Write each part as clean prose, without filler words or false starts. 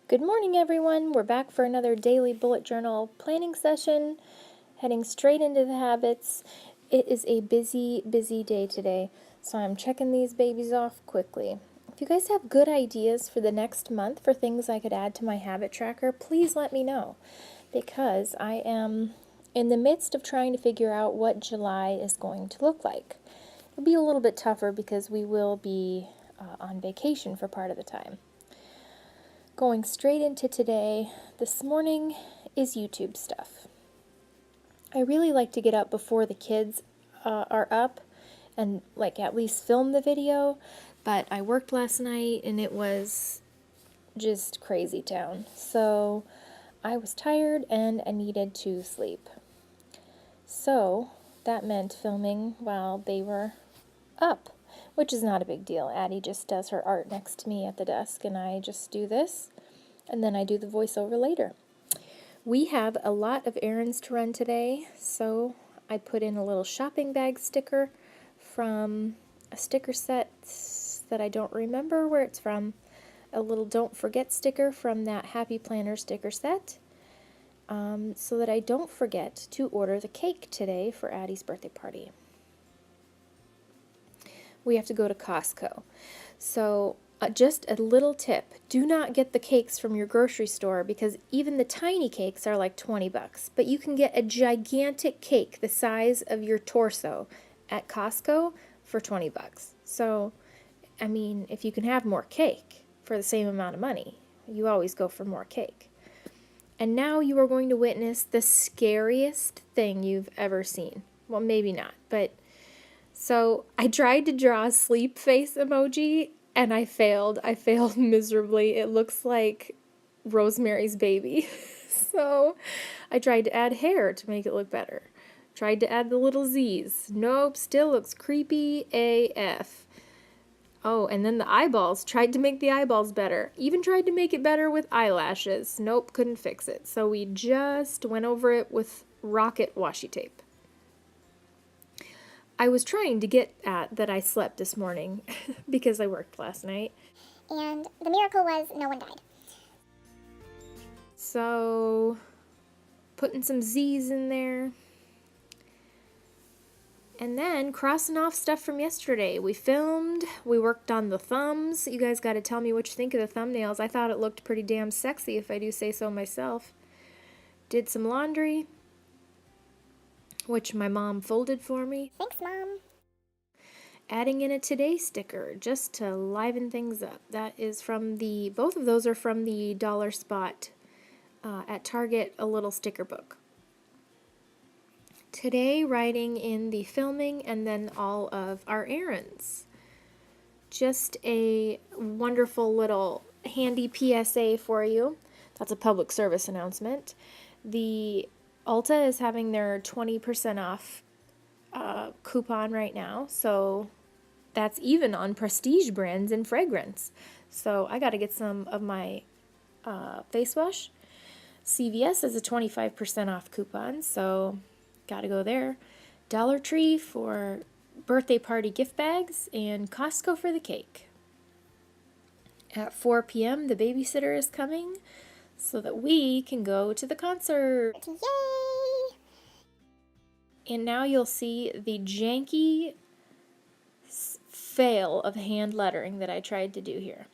Good morning, everyone. We're back for another daily bullet journal planning session, heading straight into the habits. It is a busy, busy day today, so I'm checking these babies off quickly. If you guys have good ideas for the next month for things I could add to my habit tracker, please let me know, because I am in the midst of trying to figure out what July is going to look like. It'll be a little bit tougher because we will be on vacation for part of the time. Going straight into today, this morning is YouTube stuff. I really like to get up before the kids are up and at least film the video, but I worked last night and it was just crazy town. So I was tired and I needed to sleep. So that meant filming while they were up, which is not a big deal. Addie just does her art next to me at the desk, and I just do this, and then I do the voiceover later. We have a lot of errands to run today, so I put in a little shopping bag sticker from a sticker set that I don't remember where it's from, a little don't forget sticker from that Happy Planner sticker set, so that I don't forget to order the cake today for Addie's birthday party. We have to go to Costco. So just a little tip, do not get the cakes from your grocery store, because even the tiny cakes are like $20, but you can get a gigantic cake the size of your torso at Costco for $20. So, I mean, if you can have more cake for the same amount of money, you always go for more cake. And now you are going to witness the scariest thing you've ever seen. Well, maybe not, but so I tried to draw a sleep face emoji and I failed. I failed miserably. It looks like Rosemary's Baby. So I tried to add hair to make it look better. Tried to add the little Z's. Nope, still looks creepy AF. Oh, and then the eyeballs. Tried to make the eyeballs better. Even tried to make it better with eyelashes. Nope, couldn't fix it. So we just went over it with rocket washi tape. I was trying to get at that I slept this morning because I worked last night. And the miracle was no one died. So, putting some Z's in there. And then crossing off stuff from yesterday. We filmed, we worked on the thumbs. You guys got to tell me what you think of the thumbnails. I thought it looked pretty damn sexy, if I do say so myself. Did some laundry, which my mom folded for me. Thanks, Mom. Adding in a today sticker just to liven things up. That is from both of those are from the Dollar Spot at Target, a little sticker book. Today, writing in the filming and then all of our errands. Just a wonderful little handy PSA for you. That's a public service announcement. The Ulta is having their 20% off coupon right now, so that's even on prestige brands and fragrance. So I got to get some of my face wash. CVS has a 25% off coupon, so got to go there. Dollar Tree for birthday party gift bags, and Costco for the cake. At 4 p.m. the babysitter is coming so that we can go to the concert. Yay! And now you'll see the janky fail of hand lettering that I tried to do here.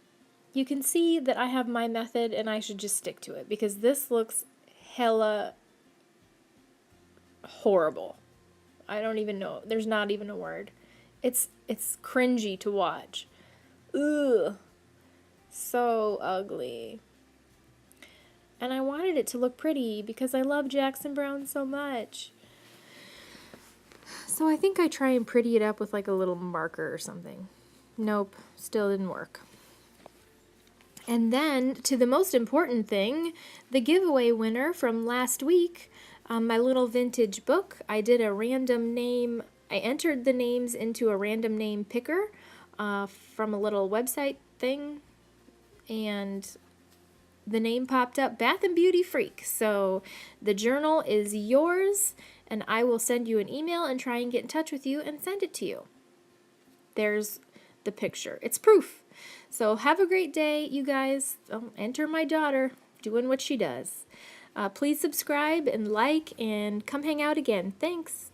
You can see that I have my method and I should just stick to it, because this looks hella horrible. I don't even know. There's not even a word. It's cringy to watch. Ugh. So ugly. And I wanted it to look pretty because I love Jackson Browne so much. So I think I try and pretty it up with like a little marker or something. Nope, still didn't work. And then to the most important thing, the giveaway winner from last week, my little vintage book. I did a random name. I entered the names into a random name picker from a little website thing, and the name popped up, Bath and Beauty Freak. So the journal is yours, and I will send you an email and try and get in touch with you and send it to you. There's the picture. It's proof. So have a great day, you guys. Enter my daughter doing what she does. Please subscribe and like and come hang out again. Thanks.